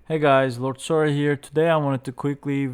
Hey guys, Lord Sora here. Today I wanted to quickly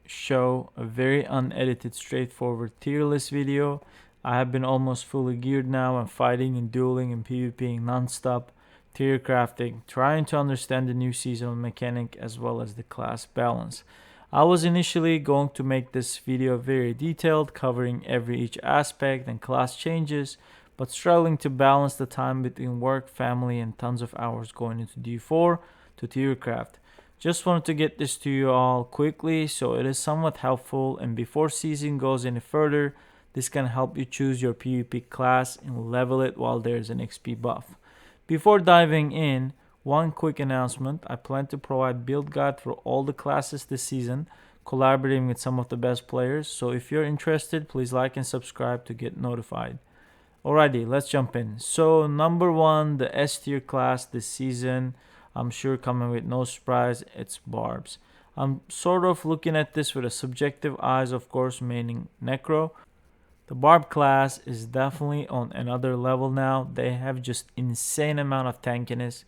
show a very unedited, straightforward tier list video. I have been almost fully geared now and fighting and dueling and PvPing non-stop, tier crafting, trying to understand the new seasonal mechanic as well as the class balance. I was initially going to make this video very detailed, covering each aspect and class changes, but struggling to balance the time between work, family, and tons of hours going into D4 to Tiercraft. Just wanted to get this to you all quickly so it is somewhat helpful, and before season goes any further, this can help you choose your PvP class and level it while there's an XP buff. Before diving in, one quick announcement. I plan to provide build guide for all the classes this season, collaborating with some of the best players, so if you're interested, please like and subscribe to get notified. Alrighty, let's jump in. So number one, the S tier class this season, I'm sure coming with no surprise, it's Barbs. I'm sort of looking at this with a subjective eyes, of course, meaning Necro. The Barb class is definitely on another level now. They have just insane amount of tankiness.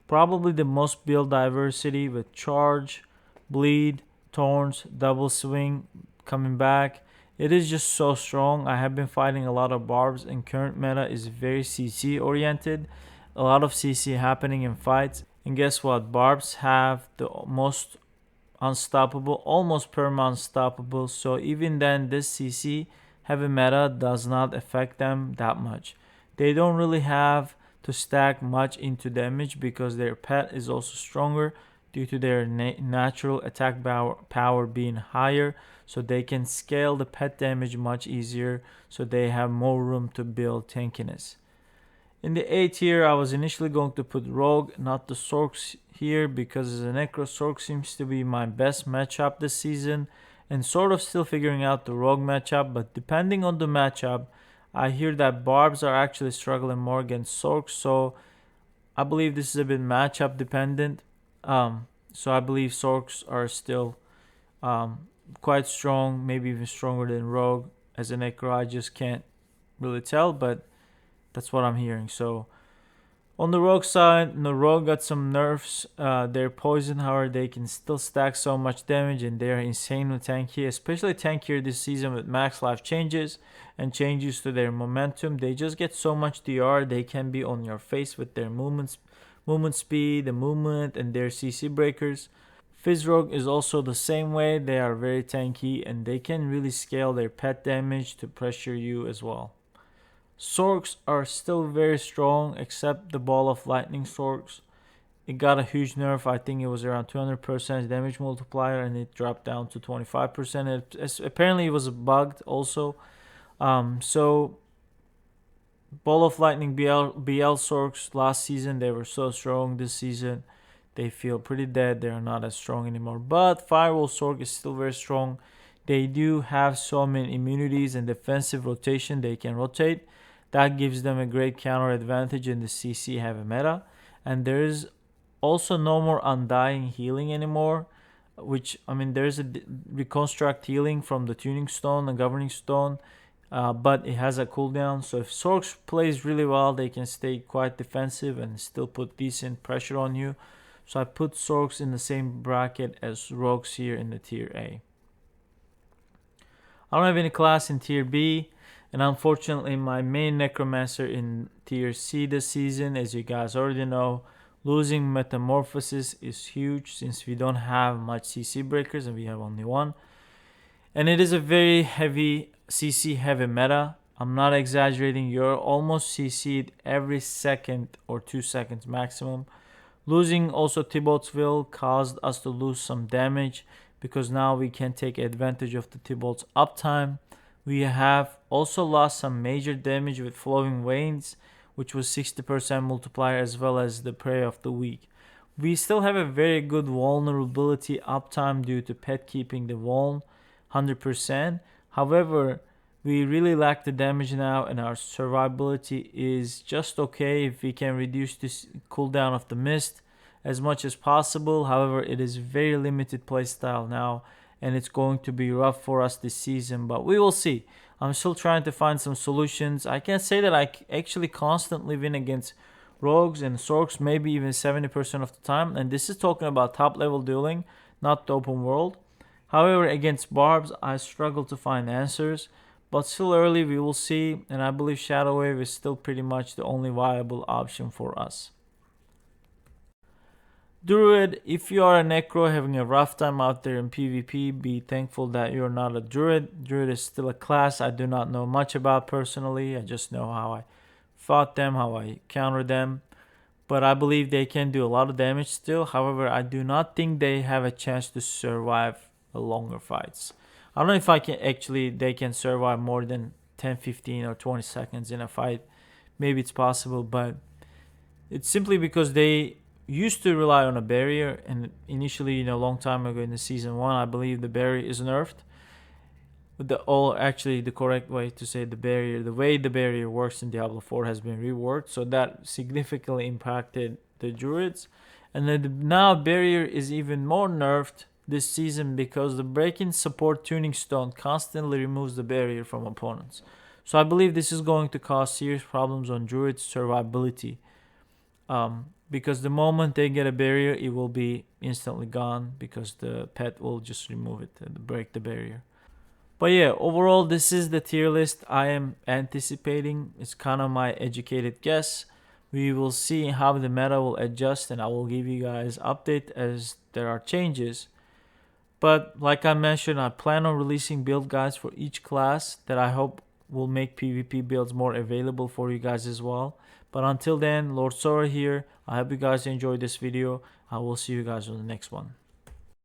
Probably the most build diversity with Charge, Bleed, Thorns, Double Swing coming back. It is just so strong. I have been fighting a lot of Barbs, and current meta is very CC oriented. A lot of CC happening in fights. And guess what? Barbs have the most unstoppable, almost perma unstoppable. So even then, this CC heavy meta does not affect them that much. They don't really have to stack much into damage because their pet is also stronger due to their natural attack power being higher, so they can scale the pet damage much easier, so they have more room to build tankiness. In the A tier, I was initially going to put Rogue, not the Sorcs here, because as a Necro, Sorc seems to be my best matchup this season, and sort of still figuring out the Rogue matchup, but depending on the matchup, I hear that Barbs are actually struggling more against Sorcs, so I believe this is a bit matchup dependent. So I believe Sorcs are still quite strong, maybe even stronger than Rogue. As a Necro, I just can't really tell, but that's what I'm hearing. So on the Rogue side, the Rogue got some nerfs. They're poison, however, they can still stack so much damage, and they're insanely tanky, especially tankier this season with max life changes and changes to their momentum. They just get so much DR. They can be on your face with their movement speed, the movement, and their CC breakers. Fizz Rogue is also the same way. They are very tanky, and they can really scale their pet damage to pressure you as well. Sorcs are still very strong, except the Ball of Lightning Sorcs. It got a huge nerf. I think it was around 200% damage multiplier, and it dropped down to 25%. Apparently, it was bugged also. So Ball of Lightning BL Sorcs last season, they were so strong. This season, they feel pretty dead. They are not as strong anymore. But Firewall Sorc is still very strong. They do have so many immunities and defensive rotation. They can rotate. That gives them a great counter advantage in the CC heavy meta. And there's also no more undying healing anymore, which, I mean, there's a reconstruct healing from the tuning stone, the governing stone, but it has a cooldown. So if Sorcs plays really well, they can stay quite defensive and still put decent pressure on you. So I put Sorcs in the same bracket as Rogues here in the tier A. I don't have any class in tier B, and unfortunately my main Necromancer in tier C this season, as you guys already know. Losing Metamorphosis is huge since we don't have much CC breakers and we have only one. And it is a very heavy CC heavy meta. I'm not exaggerating, you're almost CC'd every second or 2 seconds maximum. Losing also Thibaultsville caused us to lose some damage, because now we can take advantage of the Thibault's uptime. We have also lost some major damage with Flowing Veins, which was 60% multiplier, as well as the Prey of the Week. We still have a very good vulnerability uptime due to pet keeping the vuln 100%. However, we really lack the damage now, and our survivability is just okay if we can reduce this cooldown of the mist as much as possible. However, it is very limited playstyle now, and it's going to be rough for us this season, but we will see. I'm still trying to find some solutions. I can't say that I actually constantly win against rogues and sorcs, maybe even 70% of the time. And this is talking about top level dueling, not the open world. However, against barbs, I struggle to find answers, but still early, we will see, and I believe Shadow Wave is still pretty much the only viable option for us. Druid, if you are a Necro having a rough time out there in PvP, be thankful that you're not a Druid. Druid is still a class I do not know much about personally. I just know how I fought them, how I countered them. But I believe they can do a lot of damage still. However, I do not think they have a chance to survive the longer fights. I don't know if they can survive more than 10, 15 or 20 seconds in a fight. Maybe it's possible, but it's simply because they used to rely on a barrier, and initially, a long time ago in the season 1, I believe the barrier is nerfed. Actually, the correct way to say the way the barrier works in Diablo 4 has been reworked, so that significantly impacted the Druids. And then now barrier is even more nerfed this season because the break-in support tuning stone constantly removes the barrier from opponents. So I believe this is going to cause serious problems on Druid's survivability. Because the moment they get a barrier, it will be instantly gone because the pet will just remove it and break the barrier. But yeah, overall, this is the tier list I am anticipating. It's kind of my educated guess. We will see how the meta will adjust, and I will give you guys update as there are changes. But like I mentioned, I plan on releasing build guides for each class that I hope will make PvP builds more available for you guys as well. But until then, Lord Sora here. I hope you guys enjoyed this video. I will see you guys on the next one.